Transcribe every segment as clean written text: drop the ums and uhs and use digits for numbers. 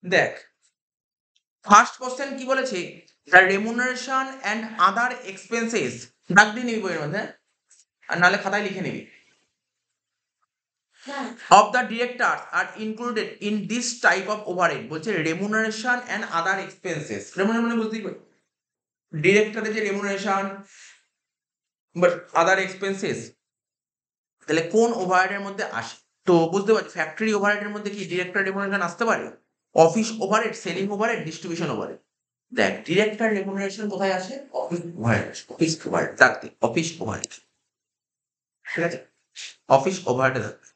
দেখ, first question কি বলেছে, the remuneration and other expenses, দাগ দিয়ে নিবি বইয়ের মধ্যে, আর নাহলে খাতায় লিখে নিবি, of the directors are included in this type of overhead। বলছে remuneration and other expenses, remuneration মানে বুঝতেই পারি, ডিরেক্টরের যে রেমুনারেশন বাট আদার এক্সপেন্সেস, তাহলে কোন ওভারহেডের মধ্যে আসে? তো বুঝতে পারছি ফ্যাক্টরি ওভারহেডের মধ্যে কি ডিরেক্টর রেমুনারেশন আসতে পারে? Office overhead, selling overhead, distribution overhead. দেখ, ডিরেক্টর রেমুনারেশন কোথায় আসে? অফিস ওভারহেড, অফিস ওভারহেড থাকতে, অফিস ওভারহেড, ঠিক আছে, অফিস ওভারহেডে থাকবে।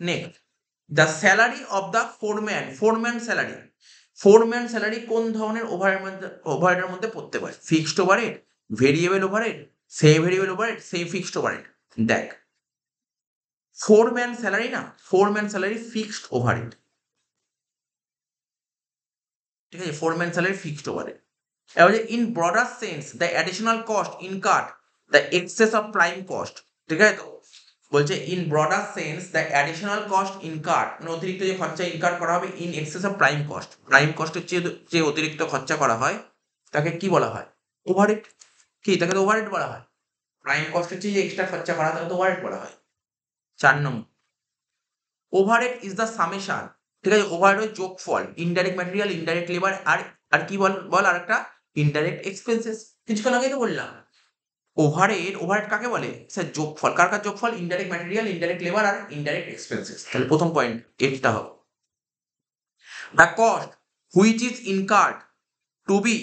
Next, the salary of the foreman, foreman salary, foreman salary কোন ধরনের ওভারহেডের মধ্যে পড়তে পারে? Fixed overhead, variable overhead, semi variable overhead, semi fixed overhead. দেখ, ফোরম্যান স্যালারি না, ফোরম্যান স্যালারি ফিক্সড ওভারহেড, ঠিক আছে, ফোরম্যান স্যালারি ফিক্সড ওভারহেড। এবার in broader sense the additional cost incurred the excess of prime cost, ঠিক আছে তো, বলছে in broader sense the additional cost incurred, মানে অতিরিক্ত যে খরচা ইনকার করা হবে in excess of prime cost, prime কস্টের যে অতিরিক্ত খরচা করা হয় তাকে কি বলা হয়? ওভারহেড। কি, তাকে তো ওভারহেড বলা হয়। প্রাইম কস্টের চেয়ে যে এক্সট্রা খরচা করা হয় তাকে তো ওভারহেড বলা হয়। 4 নম্বর, ওভারহেড ইজ দ্য সামেশন, ঠিক আছে, ওভারহেড হচ্ছে যোগফল, ইনডাইরেক্ট ম্যাটেরিয়াল, ইনডাইরেক্ট লেবার, আর কি বল বল আরেকটা, ইনডাইরেক্ট এক্সপেন্সেস। কিছুক্ষণ আগেই তো বললাম। ওভারহেড, ওভারহেড কাকে বলে স্যার? যোগফল, কার কার যোগফল? ইনডাইরেক্ট ম্যাটেরিয়াল, ইনডাইরেক্ট লেবার আর ইনডাইরেক্ট এক্সপেন্সেস। তাহলে প্রথম পয়েন্ট এটা হবে। The cost which is incurred to be,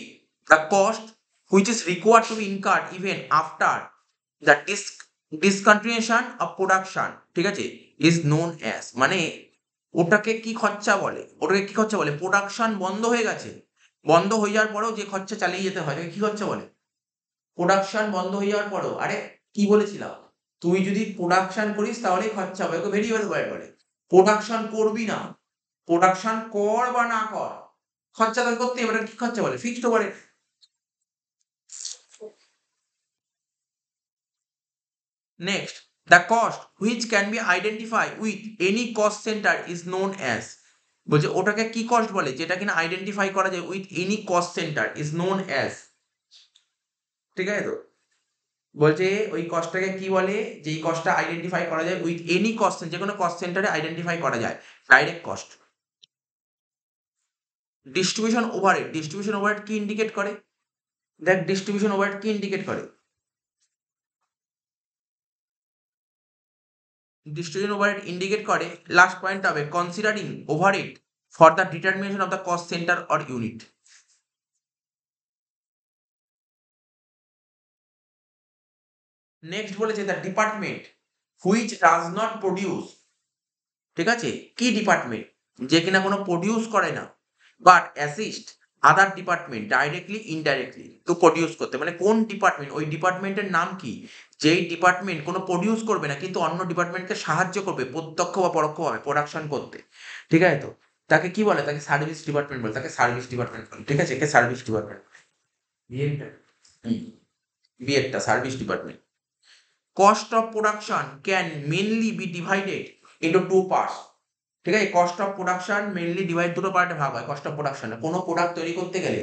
the cost which is required to be incurred even after the discontinuation of production, ঠিক আছে, ইজ নোন অ্যাজ, মানে ওটাকে কি খরচা বলে? ওটাকে কি খরচা বলে? প্রোডাকশন বন্ধ হয়ে গেছে, বন্ধ হয়ে যাওয়ার পরেও যে খরচা চালিয়ে যেতে হয় তাকে কি খরচা বলে? প্রোডাকশন বন্ধ হয়ে যাওয়ার পরেও, আরে কি বলেছিলাম, তুই যদি প্রোডাকশন করিস তাহলেই খরচা হবে, ওকে ভেরিয়েবল ওভারহেড বলে। প্রোডাকশন করবি না, প্রোডাকশন কর বা না কর, খরচা তো করতেই হবে, কি খরচা বলে? Fixed overhead. Next, the cost which can be identify with any cost centre is known as, বলছে ওটাকে কি কস্ট বলে যেটা কিনা আইডেন্টিফাই করা যায় with any cost centre is known as, ঠিক আছে তো, বলছে ওই কস্টটাকে কি বলে, যেই কস্টটা আইডেন্টিফাই করা যায় উইথ এনি কস্ট, যে কোনো কস্ট সেন্টারে আইডেন্টিফাই করা যায়, direct cost. Distribution overhead, distribution overhead কি ইন্ডিকেট করে? দেখ, ডিস্ট্রিবিউশন ওভারহেড কি ইন্ডিকেট করে? ডিস্ট্রিবিউশন ওভারহেড ইন্ডিকেট করে, লাস্ট পয়েন্ট হবে considering overhead for the determination of the cost centre or unit. Next বলেছে the department which does not produce, ঠিক আছে, কি ডিপার্টমেন্ট? যে কিনা কোনো প্রডিউস করে না, but assist other department directly indirectly তো প্রডিউস করতে, মানে কোন ডিপার্টমেন্ট, ওই ডিপার্টমেন্টের নাম কি, যেই ডিপার্টমেন্ট কোনো প্রডিউস করবে না কিন্তু অন্য ডিপার্টমেন্টকে সাহায্য করবে প্রত্যক্ষ বা পরোক্ষভাবে প্রোডাকশন করতে, ঠিক আছে তো, তাকে কি বলে? তাকে সার্ভিস ডিপার্টমেন্ট বলে, তাকে সার্ভিস ডিপার্টমেন্ট বলে, ঠিক আছে, একে সার্ভিস ডিপার্টমেন্ট, বিএডটা service department. Cost of production can mainly be divided into two parts, ঠিক আছে, cost of production mainly divide, দুটো পার্টে ভাগ হয় কস্ট অফ প্রোডাকশনে। কোনো প্রোডাক্ট তৈরি করতে গেলে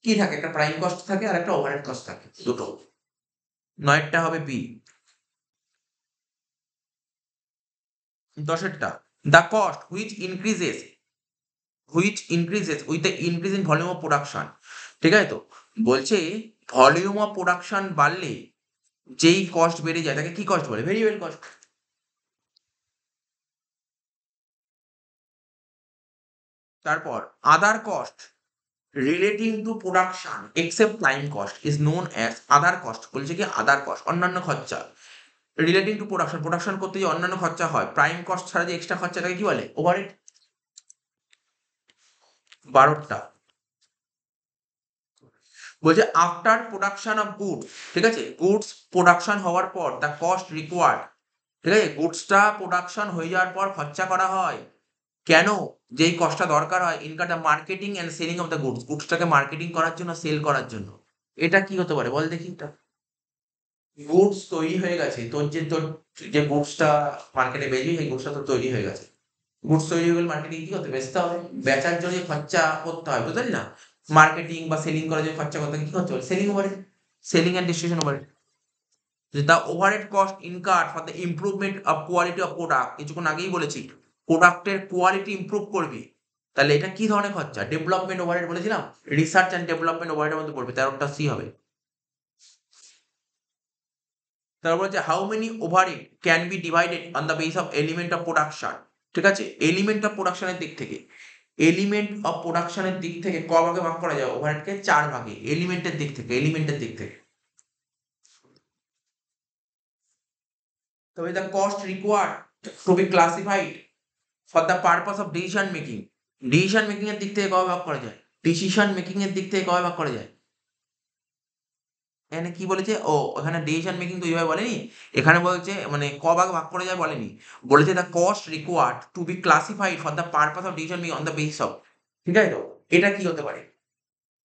কি থাকে? একটা প্রাইম কস্ট থাকে আর একটা ওভারহেড কস্ট থাকে, দুটো। নয়েরটা হবে বি। দশেরটা, the cost which increases with the increase in volume of production, ঠিক আছে তো, বলছে ভলিউম অফ প্রোডাকশন বাড়লে যেই কস্ট বেড়ে যায় তাকে কি কস্ট বলে? Variable cost. তারপর other cost relating to production except prime cost is known as other cost, বলছে কি আদার কস্ট, অন্যান্য খরচা, রিলেটিং টু প্রোডাকশন, প্রোডাকশন করতে যে অন্যান্য খরচা হয় প্রাইম কস্ট ছাড়া যে এক্সট্রা খরচাটাকে কি বলে? ওভারহেড। 12টা, বলছে আফটার প্রোডাকশন অফ গুডস, ঠিক আছে, গুডস প্রোডাকশন হওয়ার পর দ্য কস্ট রিকোয়ার্ড, ঠিক আছে, গুডসটা প্রোডাকশন হয়ে যাওয়ার পর খরচা করা হয়, কেন? যেই কস্টটা দরকার হয় income the marketing and selling of the goods, গুডসটাকে মার্কেটিং করার জন্য, সেল করার জন্য। এটা কি হতে পারে বল দেখি? এটা গুডস তৈরি হয়ে গেছে, তোর যে গুডসটা মার্কেটে বেরিয়ে সেই গুডসটা তো তৈরি হয়ে গেছে, গুডস তৈরি হয়ে গেলে মার্কেটিং কি করতে বেচতে হবে, বেচার জন্য যে খরচা করতে হয়, বুঝতে পারলি না, মার্কেটিং বা সেলিং করার যে খরচা করতে হয়, কি করতে হবে, selling overhead, selling and distribution overhead. The overhead cost incurred for the improvement of quality of product, কিছুক্ষণ আগেই বলেছি প্রোডাক্টের কোয়ালিটি ইমপ্রুভ করবি, তাহলে এটা কি ধরনের খরচা, ডেভেলপমেন্ট ওভারহেড বলেছিলাম, রিসার্চ অ্যান্ড ডেভেলপমেন্ট ওভারহেডের মধ্যে পড়বে, 13টা সি হবে। তারপর হচ্ছে how many overhead can be divided on the base of element of production, ঠিক আছে, এলিমেন্ট অফ প্রোডাকশনের দিক থেকে, এলিমেন্ট অফ প্রোডাকশনের দিক থেকে ক ভাগে ভাগ করা যায় ওভারহেডকে, 4 ভাগে, এলিমেন্টের দিক থেকে, এলিমেন্টের দিক থেকে। তবে the cost required to be classified for the purpose of decision making, decision making এর দিক থেকে কবে ভাগ করা যায়, ডিসিশন মেকিং এর দিক থেকে কবে ভাগ করা যায়, এখানে কি বলেছে, ও এখানে ডিসিশন মেকিং তো এইভাবে বলেনি, এখানে বলছে মানে ক ভাগে ভাগ করা যায় বলেনি, বলেছে the cost required to be classified for the purpose of decision making on the basis of, ঠিক আছে তো, এটা কি হতে পারে,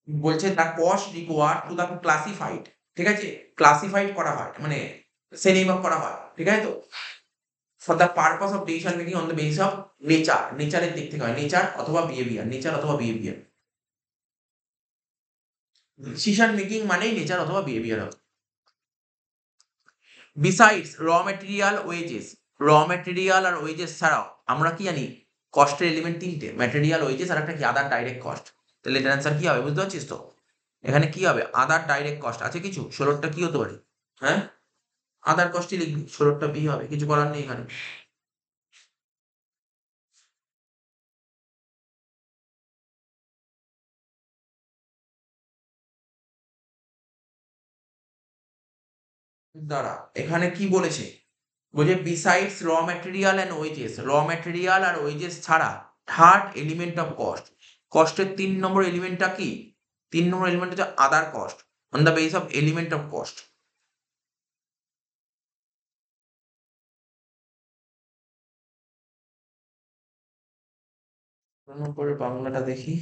বলছে the cost required to the classified, ঠিক আছে, ক্লাসিফাইড করা হয় মানে শ্রেণীবিভাগ করা হয়, ঠিক আছে তো, for the purpose of decision making on the basis of nature, নেচারের দিক থেকে হয়, নেচার অথবা বিহেভিয়ার, নেচার অথবা বিহেভিয়ার, ডিসিশন মেকিং মানেই নেচার অথবা বিহেভিয়ার হবে। Besides raw material wages, raw material আর ওয়েজেস ছাড়াও আমরা কি জানি, কস্টের এলিমেন্ট 3টে, ম্যাটেরিয়াল, ওয়েজেস আর একটা কি আদার ডাইরেক্ট কস্ট, তাহলে এটার অ্যান্সার কি হবে বুঝতে পারছিস তো, এখানে কি হবে, আদার ডাইরেক্ট কস্ট আছে কিছু, 16টা কি হতে পারে, হ্যাঁ আদার কস্টই লিখবি, 16টা বি হবে, কিছু করার নেই এখানে। দাঁড়া, এখানে কি বলেছে, বলছে besides raw material and wages, raw material আর ওয়েজেস ছাড়া থার্ড এলিমেন্ট অফ কস্ট, কস্টের 3 নম্বর এলিমেন্টটা কি, 3 নম্বর এলিমেন্ট হচ্ছে other cost on the base of element of cost. নম্বরের বাংলাটা দেখি,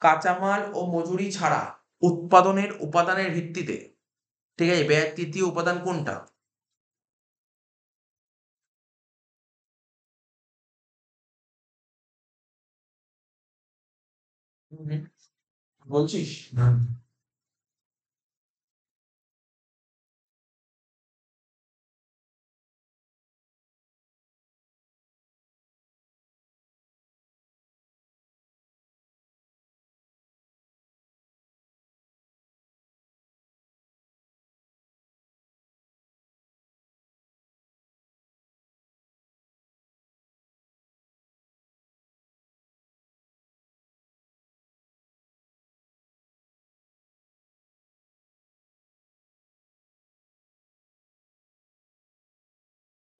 কাঁচামাল ও মজুরি ছাড়া উৎপাদনের উপাদানের ভিত্তিতে, ঠিক আছে, ব্যয়ের তৃতীয় উপাদান কোনটা, হুম, বলছিস,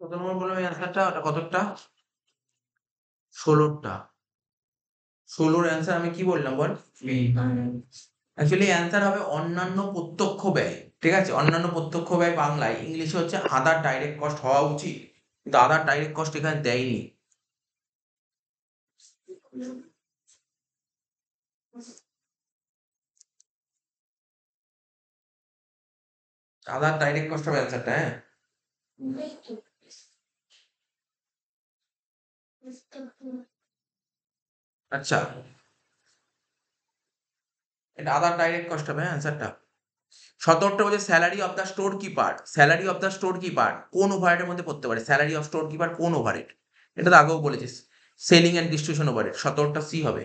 কত নম্বর বললাম এই অ্যান্সারটা, ওটা কতটা, 16টা, 16-র অ্যান্সার আমি কি বললাম বল, অ্যাকচুয়ালি অ্যান্সার হবে অন্যান্য প্রত্যক্ষ ব্যয়, ঠিক আছে, অন্যান্য প্রত্যক্ষ ব্যয় বাংলায়, ইংলিশে হচ্ছে আদার ডাইরেক্ট কস্ট হওয়া উচিত, কিন্তু আদার ডাইরেক্ট কস্ট এখানে দেয়নি, আদার ডাইরেক্ট কস্ট হবে অ্যান্সারটা, হ্যাঁ। আচ্ছা, এটা আদার ডাইরেক্ট কস্ট হবে অ্যান্সারটা। 17টা বলছে salary of the store keeper, salary of the store keeper কোন ওভারহেডের মধ্যে পড়তে পারে, স্যালারি অফ স্টোর কিপার কোন ওভারহেড, এটা তো আগেও বলেছিস, সেলিং এন্ড ডিস্ট্রিবিউশন ওভারহেড, 17টা সি হবে।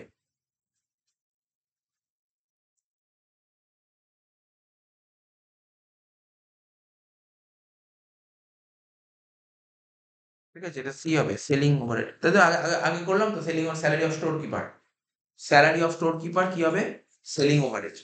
ঠিক আছে, এটা সি হবে, সেলিং ওভারহেড, তাই তো আগে আগে আগে করলাম তো, selling or salary of store keeper, salary of store keeper কি হবে, সেলিং ওভারহেড।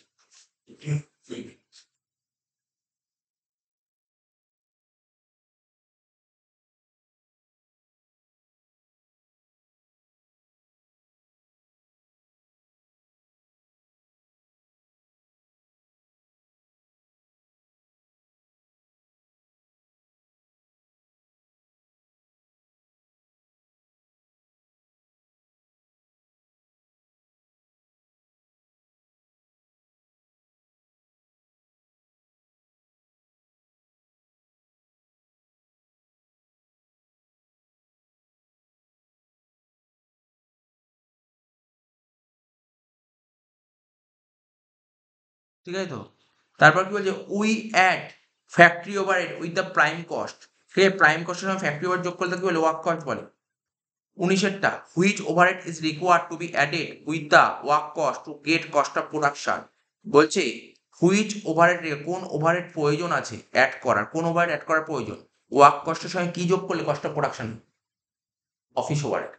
ঠিক আছে তো? তারপর কি বলছে, we add factory overhead with the prime cost. ঠিক আছে, প্রাইম কস্টের সঙ্গে ফ্যাক্টরি ওভারহেড যোগ করলে তাকে বলে ওয়ার্ক কস্ট বলে। 19 which overhead is required to be added with the work cost to get cost of production. বলছে হুইচ ওভারহেড, কোন ওভারহেড প্রয়োজন আছে অ্যাড করার, কোন ওভারহেড অ্যাড করার প্রয়োজন ওয়ার্ক কস্টের সঙ্গে কি যোগ করলে cost of production? Office overhead,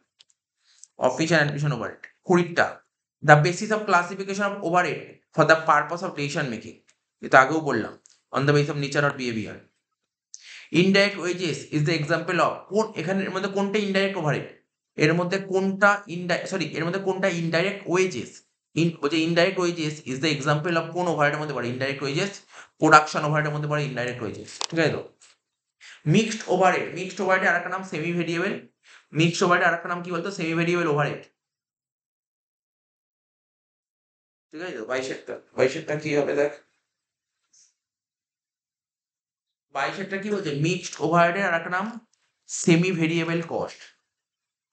office and admission overhead. 20 the basis of classification of overhead for the purpose of decision making, এটা আগেও বললাম, on the basis of nature or behaviour. Indirect wages is the example of, কোন এখানে এর মধ্যে কোনটা indirect overhead, এর মধ্যে কোনটা এর মধ্যে কোনটা ইনডাইরেক্ট ওয়েজেস, বলছে indirect wages is the example of কোন ওভারহেডের মধ্যে পড়ে, ইনডাইরেক্ট ওয়েজেস প্রোডাকশন ওভারহেডের মধ্যে পড়ে ইনডাইরেক্ট ওয়েজেস। ঠিক আছে তো? মিক্সড ওভারহেড, মিক্সড ওভারহেডের আরেকটা নাম সেমি ভেরিয়েবল, মিক্সড ওভারহেডের আরেকটা নাম কি বলতো, সেমি ভেরিয়েবল ওভারহেড। ঠিক আছে তো? 22 কি হবে দেখ, 22 কি বলছে, মিক্সড ওভারহেডের আরেকটা নাম সেমি ভেরিয়েবল কস্ট,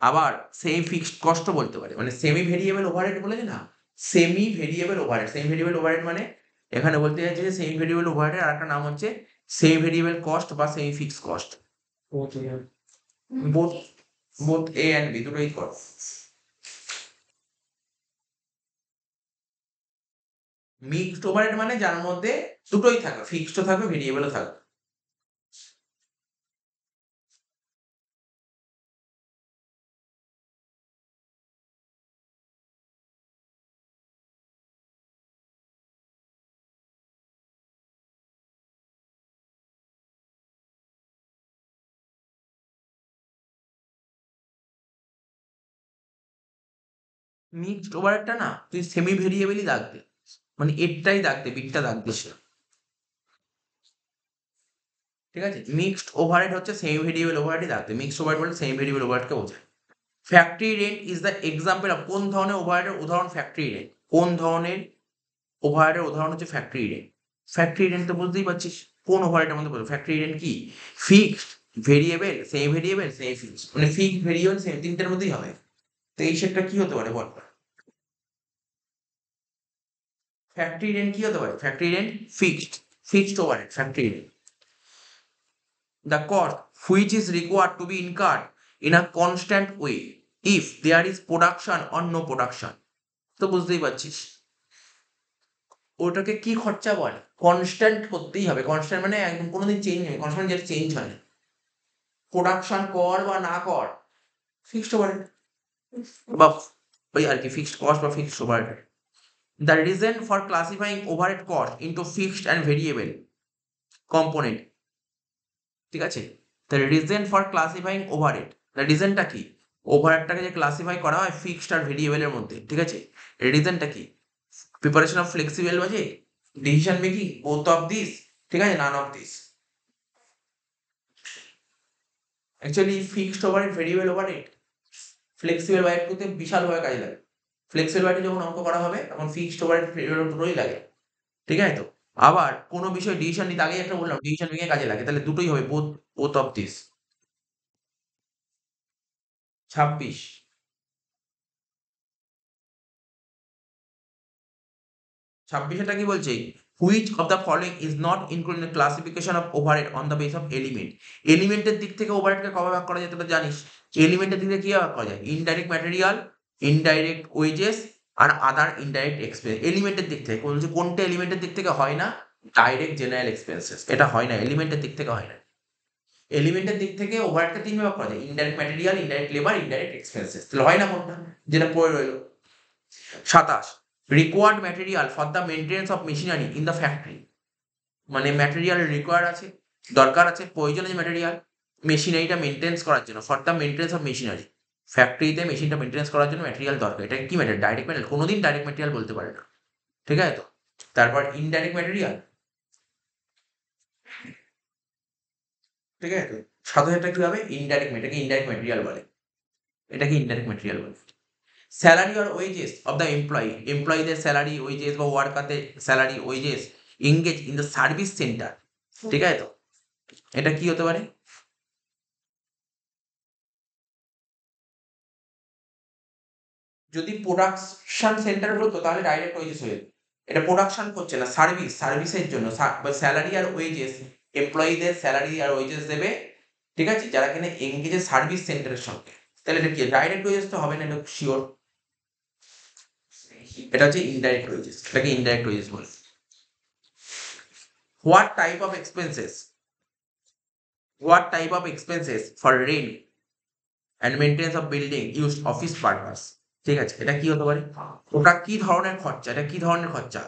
আবার সেমি ফিক্সড কস্টও বলতে পারে। মানে সেমি ভেরিয়েবল ওভারহেড বলেছে না, semi variable overhead, semi variable overhead মানে এখানে বলতে চাইছে যে সেমি ভেরিয়েবল ওভারহেড আরেকটা নাম হচ্ছে সেমি ভেরিয়েবল কস্ট বা semi fixed cost. Both both A and B দুটোই কর। মিক্সড ওভারহেড মানে যার মধ্যে দুটোই থাকবে, ফিক্সডও থাকবে ভেরিয়েবলও থাকবে। মিক্সড ওভারহেডটা না তুই সেমি ভেরিয়েবলই রাখবে, মানে এরটাই রাখবে, বিটটা রাখবে সে। ঠিক আছে, মিক্সড ওভারহেড হচ্ছে সেমি ভেরিয়েবল ওভারহেডই রাখবে, মিক্সড ওভারহেড বলে সেমি ভেরিয়েবল ওভারহেডকে বোঝায়। Factory rent is the example of, কোন ধরনের ওভারহেডের উদাহরণ ফ্যাক্টরি রেন্ট, কোন ধরনের ওভারহেডের উদাহরণ হচ্ছে ফ্যাক্টরি রেন্ট। ফ্যাক্টরি রেন্ট তো বুঝতেই পারছিস কোন ওভারহেডের মধ্যে বলবো, ফ্যাক্টরি রেন্ট কি, fixed variable semi variable semi fixed, মানে ফিক্সড ভেরিয়েবল সেমি তিনটের মধ্যেই হবে। তো এই সেটটা কি হতে পারে বল, ফ্যাক্টরি রেন্ট কি হতে পারে, factory rent fixed, fixed overhead factory rent. The cost which is required to be incurred in a constant way if there is production or no production। তো বুঝতেই পারছিস ওটাকে কি খরচা বলে, কনস্ট্যান্ট করতেই হবে, কনস্ট্যান্ট মানে একদম কোনোদিন চেঞ্জ নেই, কনস্ট্যান্ট যেটা চেঞ্জ হয় না, প্রোডাকশন কর বা না কর, ফিক্সড ওভারহেড বা ওই আর কি ফিক্সড কস্ট বা fixed overhead. The reason for classifying overhead cost into fixed and variable component. ঠিক আছে, the reason for classifying overhead, the রিজনটা কি, ওভারহেডটাকে যে ক্লাসিফাই করা হয় ফিক্সড আর ভেরিয়েবলের মধ্যে, ঠিক আছে, রিজনটা কি, preparation of flexible budget, decision making, both of this, ঠিক আছে, none of this. Actually fixed overhead variable overhead flexible বাজেটগুলোতে বিশালভাবে কাজে লাগে। ফ্লেক্সিবল বাজেটে যখন অঙ্ক করা হবে তখন ফিক্সড ওভারহেড ভেরিয়েবল দুটোই লাগে। ঠিক আছে তো? আবার কোনো বিষয়ে ডিসিশন নিতে আগেই একটা বললাম ডিসিশন মেকিং কাজে লাগে, তাহলে দুটোই হবে, বোথ বোথ অফ দিস। 26 26টা কি বলছে, which of the following is not include in classification of overhead on the base of element. এলিমেন্টের দিক থেকে ওভারহেডকে কবে ভাগ করা যায় তোরা জানিস, এলিমেন্টের দিক থেকে কি ভাগ করা যায়, ইনডাইরেক্ট ম্যাটেরিয়াল, ইনডাইরেক্ট ওয়েজেস আর আদার ইনডাইরেক্ট এক্সপেন্স। এলিমেন্টের দিক থেকে বলছে কোনটা এলিমেন্টের দিক থেকে হয় না, ডাইরেক্ট জেনারেল এক্সপেন্সেস, এটা হয় না, এলিমেন্টের দিক থেকে হয় না। এলিমেন্টের দিক থেকে ওভারহেডকে তিন ভাগ করা যায়, indirect material, indirect labour, indirect expenses, তাহলে হয় না কোনটা, যেটা পড়ে রইলো। 27 required material for the maintenance of machinery in the factory, মানে ম্যাটেরিয়াল রিকোয়ার্ড আছে, দরকার আছে, প্রয়োজন আছে ম্যাটেরিয়াল মেশিনারিটা মেনটেন্স করার জন্য, for the maintenance of machinery, ফ্যাক্টরিতে মেশিনটা মেনটেন্স করার জন্য ম্যাটেরিয়াল দরকার, এটা কি ম্যাটেরিয়াল, ডাইরেক্ট ম্যাটেরিয়াল, কোনোদিন ডাইরেক্ট ম্যাটেরিয়াল বলতে পারে না। ঠিক আছে তো? তারপর ইনডাইরেক্ট ম্যাটেরিয়াল, ঠিক আছে তো, 27 কি হবে, ইনডাইরেক্ট, এটাকে ইনডাইরেক্ট ম্যাটেরিয়াল বলে, এটাকে ইনডাইরেক্ট ম্যাটেরিয়াল বলে। স্যালারি আর ওয়েজেস অফ দ্য এমপ্লয়ি, এমপ্লয়ীদের স্যালারি ওয়েজেস বা ওয়ার্কারদের salary wages engage in the service centre. ঠিক আছে তো, এটা কি হতে পারে, যদি প্রোডাকশন সেন্টার হতো তাহলে ডাইরেক্ট ওয়েজেস হয়ে যেত, এটা প্রোডাকশন করছে না, সার্ভিসের জন্য স্যালারি আর ওয়েজেস, এমপ্লয়ীদের স্যালারি আর ওয়েজেস দেবে, ঠিক আছে, যারা কিনা এঙ্গেজে সার্ভিস সেন্টারের সঙ্গে। তাহলে এটা কি ডাইরেক্ট ওয়েজেস তো হবে না, এটা শিওর। এটা হচ্ছে ইনডাইরেক্ট ওয়েজেস, এটাকে ইনডাইরেক্ট ওয়েজেস বলে। What type of expenses, what type of expenses for rent and maintenance of building use office purpose, ঠিক আছে, এটা কি হতে পারে, ওটা কি ধরনের খরচা, এটা কি ধরনের খরচা,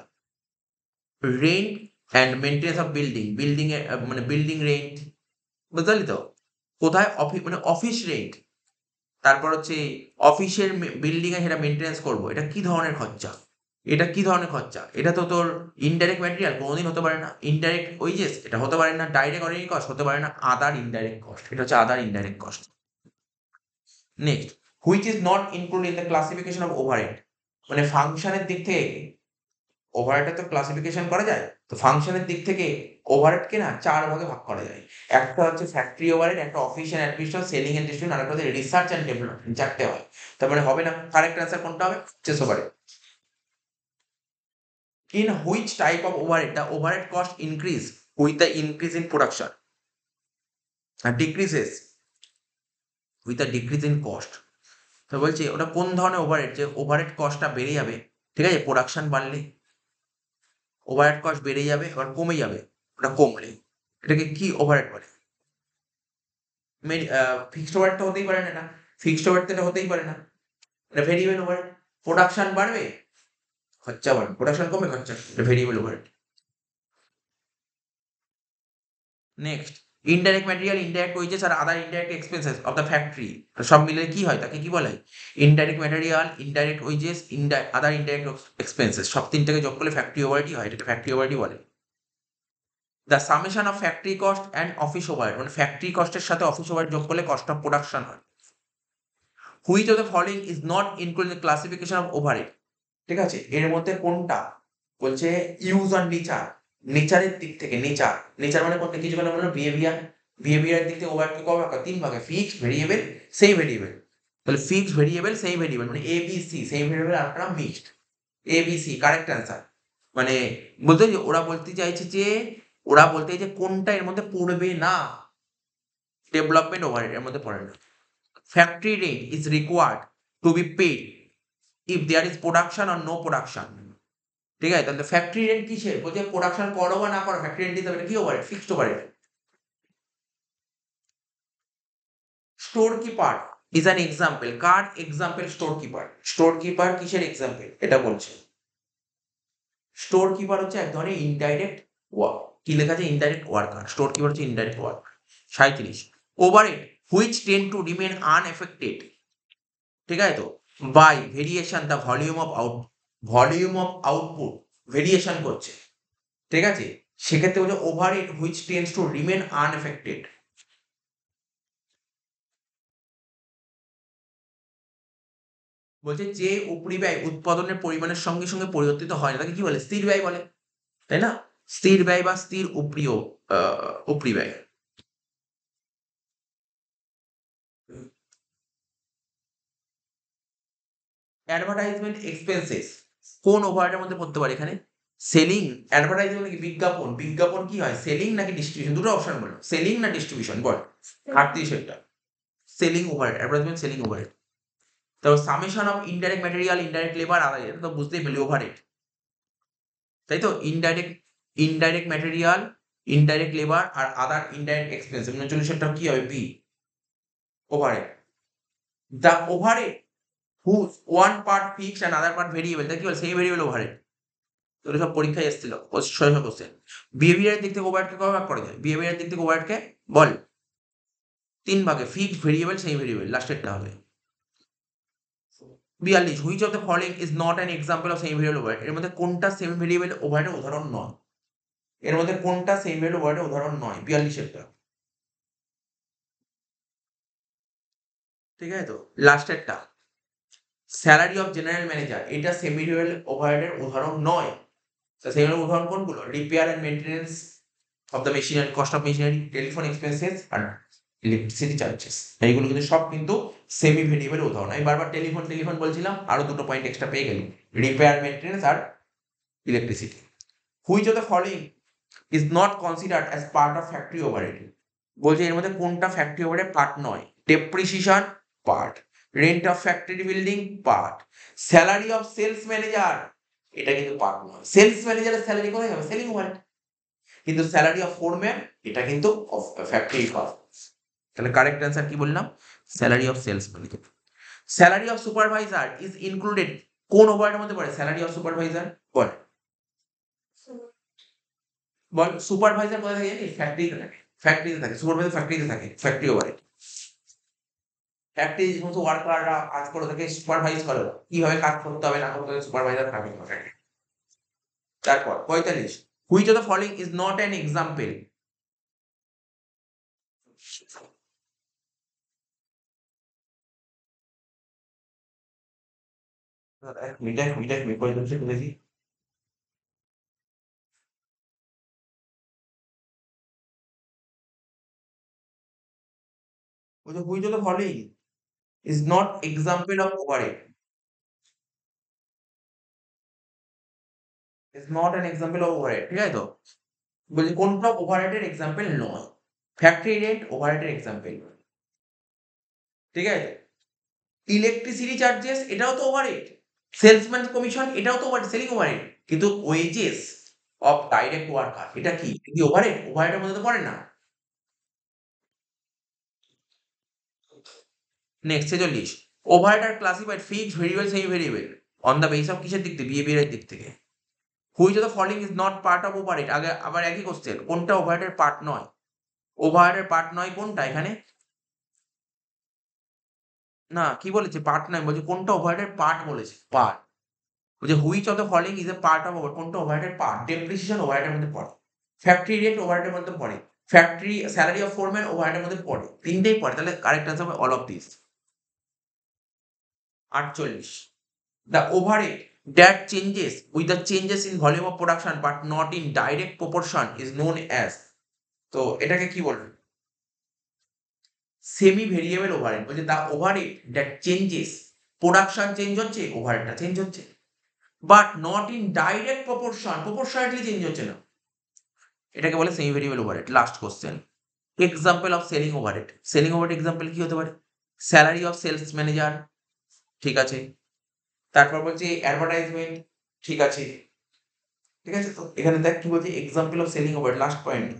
rent and maintenance of building, building এ মানে বিল্ডিং রেন্ট, বুঝতে পারলি তো, কোথায় অফিস মানে অফিস রেন্ট, তারপর হচ্ছে অফিসের বিল্ডিং এ সেটা মেনটেন্স করবো, এটা কি ধরনের খরচা, এটা কি ধরনের খরচা, এটা তো তোর ইনডাইরেক্ট ম্যাটেরিয়াল কোনোদিন হতে পারে না, ইনডাইরেক্ট ওয়েজেস এটা হতে পারে না, ডাইরেক্ট অর্ডিনারি কস্ট হতে পারে না, আদার ইনডাইরেক্ট কস্ট, এটা হচ্ছে other indirect cost. Next, which is not include in the classification of overhead, মানে ফাংশনের দিক থেকে ওভারহেডে তো ক্লাসিফিকেশন করা যায়, তো ফাংশনের দিক থেকে ওভারহেডকে না 4 ভাগে ভাগ করা যায়। একটা হচ্ছে ফ্যাক্টরি ওভারহেড, একটা office and administration, selling and distribution, আর একটা হচ্ছে রিসার্চ এন্ড ডেভেলপমেন্ট, 4টে হয়। তার মানে হবে না, কারেক্ট অ্যান্সার কোনটা হবে, chase overhead. In which type of overhead the overhead cost increase with the increase in production and decreases with the decrease in cost, তো বলছি ওটা কোন ধরনের ওভারহেড, যে ওভারহেড কস্টটা বেড়ে যাবে, ঠিক আছে, প্রোডাকশন বাড়লে ওভারহেড কস্ট বেড়ে যাবে আর কমে যাবে, ওটা কমলে এটাকে কি ওভারহেড বলে, ফিক্সড ওভারহেড তো হতেই পারে না, এটা ফিক্সড ওভারহেড তো এটা হতেই পারে না, এটা ভেরিয়েবল ওভারহেড, প্রোডাকশন বাড়বে খরচা বাড়বে, প্রোডাকশন কমে খরচা, এটা variable overhead. Next, indirect material, indirect wages আর other indirect expenses of the factory, সব মিলে কি হয়, তাকে কি বলে, indirect material, indirect wages, other indirect expenses, সব তিনটাকে যোগ করলে ফ্যাক্টরি ওভারহেডই হয়, এটাকে ফ্যাক্টরি ওভারহেডই বলে। The summation of factory cost and office overhead, মানে ফ্যাক্টরি কস্টের সাথে অফিস ওভারহেড যোগ করলে কস্ট অফ প্রোডাকশন হয়। Which of the following is not include in the classification of overhead, ঠিক আছে, এর মধ্যে কোনটা, বলছে ইউজ অন নেচার, নেচারের দিক থেকে, নেচার, নেচার মানে কোনটা, কিছু মানে বিহেভিয়ার, বিহেভিয়ারের দিক থেকে ওভারহেডকে কবে ভাগ, 3 ভাগে, ফিক্সড, ভেরিয়েবল, সেই ভেরিয়েবল, তাহলে ফিক্সড, ভেরিয়েবল, সেই ভেরিয়েবল, মানে এবিসি, সেই ভেরিয়েবল আর একটা মিক্সড, এবিসি কারেক্ট অ্যান্সার। মানে বলতে ওরা বলতে চাইছে যে, ওরা বলতে চাইছে কোনটা এর মধ্যে পড়বে না, ডেভেলপমেন্ট ওভারহেড এর মধ্যে পড়ে না। Factory rent is required to be paid if there is production আর নো প্রোডাকশন, ঠিক আছে, তাহলে ফ্যাক্টরি রেন্ট কিসের, বলছে প্রোডাকশন করো বা না করো ফ্যাক্টরি রেন্ট দিতে হবে, কি overhead, fixed overhead. Store keeper is an example, car example, store keeper, store keeper কিসের এক্সাম্পল এটা বলছে, স্টোর কিপার হচ্ছে এক ধরনের ইনডাইরেক্ট ওয়ার্ক, কি লেখা আছে, ইনডাইরেক্ট ওয়ার্কার, স্টোর কিপার হচ্ছে indirect work. 37, overhead which tend to remain unaffected, ঠিক আছে, তো by variation the volume of output variation করছে, ঠিক আছে, সেক্ষেত্রে বলছে overhead which tends to remain unaffected, বলছে যে উপরি ব্যয় উৎপাদনের পরিমাণের সঙ্গে সঙ্গে পরিবর্তিত হয় না, তাকে কি বলে, স্থির ব্যয় বলে, তাই না, স্থির ব্যয় বা স্থির উপরি ব্যয়। অ্যাডভার্টাইজমেন্ট এক্সপেন্সেস কোন ওভারহেডের মধ্যে পড়তে পারে এখানে, সেলিং, অ্যাডভার্টাইজমেন্ট নাকি বিজ্ঞাপন, বিজ্ঞাপন কি হয়, সেলিং নাকি ডিস্ট্রিবিউশন, দুটো অপশন বলো, সেলিং না ডিস্ট্রিবিউশন বল, 38 এটা selling overhead, advertisement selling overhead. তারপর summation of indirect material, indirect labour, other, এটা তো বুঝতেই পেলি ওভারহেড, তাই তো, ইনডাইরেক্ট ম্যাটেরিয়াল, ইনডাইরেক্ট লেবার আর আদার ইনডাইরেক্ট এক্সপেন্স, 39টা কি হবে, B overhead. The overhead whose one part fixed and other part variable, তা কি বলে, সেই ভেরিয়েবল ওভারহেড, তোর সব পরীক্ষায় এসেছিল কোশ্চেন। বিহেভিয়ারের দিক থেকে ওভারহেডকে কবে ভাগ করা যায়, বিহেভিয়ারের দিক থেকে ওভারহেডকে বল 3 ভাগে, ফিক্সড, ভেরিয়েবল, সেই ভেরিয়েবল, লাস্টেরটা হবে। 42, which of the following is not an example of semi variable overhead, এর মধ্যে কোনটা সেমি ভেরিয়েবল ওভারহেডের উদাহরণ নয়, এর মধ্যে কোনটা সেমি ভেরিয়েবল ওভারহেডের উদাহরণ নয়, 42 ঠিক আছে, তো লাস্টেরটা স্যালারি অফ জেনারেল ম্যানেজার, এটা সেমি ভেরিয়েবল ওভারহেডের উদাহরণ নয়, সেগুলোর উদাহরণ কোনগুলো, repair and maintenance of the machinery, cost of machinery, telephone expenses আর ইলেকট্রিসিটি চার্জেস, এইগুলো কিন্তু সব কিন্তু সেমি ভেরিয়েবল উদাহরণ। আমি বারবার টেলিফোন বলছিলাম, আরো দুটো পয়েন্ট এক্সট্রা পেয়ে গেলি, রিপেয়ার, মেইনটেনেন্স আর electricity. Which of the following is not considered as part of factory overhead? বলছে এর মধ্যে কোনটা ফ্যাক্টরি ওভারহেড পার্ট নয়? Depreciation part, rent of factory building part, salary of sales manager এটা কিন্তু পার্ট নয়। সেলস ম্যানেজারের স্যালারি কোথায় হবে? Selling overhead. কিন্তু স্যালারি অফ ফোরম্যান এটা কিন্তু ফ্যাক্টরি কস্ট। তাহলে কারেক্ট অ্যান্সার কি বললাম? Salary of sales manager. Salary of supervisor is included কোন ওভারহেডের মধ্যে পড়ে? স্যালারি অফ সুপারভাইজার বল বল সুপারভাইজার কোথায় থাকে জানিস? ফ্যাক্টরিতে থাকে। ফ্যাক্টরিতে থাকে সুপারভাইজার, ফ্যাক্টরিতে থাকে, ফ্যাক্টরি ওভারহেড। ফ্যাক্টরি যে সমস্ত ওয়ার্কাররা কাজ করে থাকে সুপারভাইজ করে কিভাবে কাজ করতে হবে না করতে হবে, সুপারভাইজার থাকে। তারপর 45, which of the following is not an example? মিটার করে দিচ্ছে দেখি। Which of the following is not example of overhead? Is not an example of overhead, ঠিক আছে তো? বলছি কোনটা ওভারহেডের এক্সাম্পল নয়? ফ্যাক্টরি রেন্ট ওভারহেডের এক্সাম্পল, ঠিক আছে? ইলেকট্রিসিটি চার্জেস এটাও তো ওভারহেড, সেলসম্যান কমিশন এটাও তো ওভারহেড, সেলিং ওভারহেড। কিন্তু ওয়েজেস অফ ডাইরেক্ট ওয়ার্কার এটা কি ওভারহেড? ওভারহেডের মধ্যে তো পড়ে না। Next 46, overhead are classified fixed, variable, semi variable on the base of কিসের দিক থেকে? বিহেভিয়ারের দিক থেকে। Which of the following is not part of overhead? আগে আবার একই কোশ্চেন, কোনটা ওভারহেডের পার্ট নয়? ওভারহেডের পার্ট নয় কোনটা এখানে? না কি বলেছে পার্ট নয়, বলছে কোনটা ওভারহেডের পার্ট বলেছে, পার্ট। বলছে which of the following is a part of over, কোনটা ওভারহেডের পার্ট? ডেপ্রিসিয়েশন ওভারহেডের মধ্যে পড়ে, ফ্যাক্টরি রেন্ট ওভারহেডের মধ্যে পড়ে, ফ্যাক্টরি স্যালারি অফ ফোরম্যান ওভারহেডের মধ্যে পড়ে, তিনটেই পড়ে। তাহলে কারেক্ট আনসার হবে all of this. 48, the overhead that changes with the changes in volume of production but not in direct proportion is known as, তো এটাকে কি বলবে? Semi variable overhead. বলছে the overhead that changes, production change হচ্ছে, ওভারহেডটা change হচ্ছে, but not in direct proportion, proportionally change হচ্ছে না, এটাকে বলে semi variable overhead. Last question, example of selling overhead. Selling overhead example কি হতে পারে? স্যালারি অফ সেলস ম্যানেজার, ঠিক আছে। তারপর বলছে অ্যাডভার্টাইজমেন্ট, ঠিক আছে, ঠিক আছে। তো এখানে দেখ কি বলছে, example of selling overhead, last point.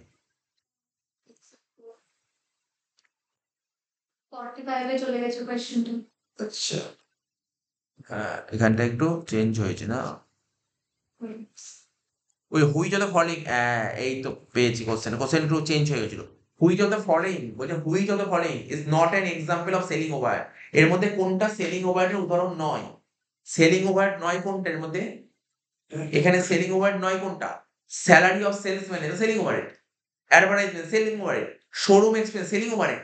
45 এ চলে গেছে কোশ্চেনটা। আচ্ছা হ্যাঁ, এখানটা একটু চেঞ্জ হয়েছে না? ওই হুইচ অফ দ্য ফলোইং, এই তো পেয়েছি কোশ্চেন, কোশ্চেন একটু চেঞ্জ হয়ে গেছিল। হুইচ অফ দ্য ফলোইং, বলছে which of the following is not an example of selling overhead? এর মধ্যে কোনটা সেলিং ওভারহেডের উদাহরণ নয়? সেলিং ওভারহেড নয় কোনটা এর মধ্যে? এখানে সেলিং ওভারহেড নয় কোনটা? Salary of sales manager selling overhead, advertisement selling overhead, showroom expense selling overhead.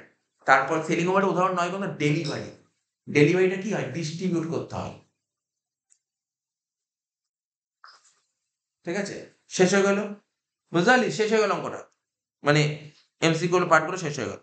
তারপর সেলিং ওভারহেড উদাহরণ নয় কোনটা? ডেলিভারি। ডেলিভারিটা কি হয়? ডিস্ট্রিবিউট করতে হয়, ঠিক আছে। শেষ হয়ে গেল, বুঝতে পারলি? শেষ হয়ে গেল অঙ্কটা, মানে এমসিকিউ পার্টগুলো শেষ হয়ে গেল।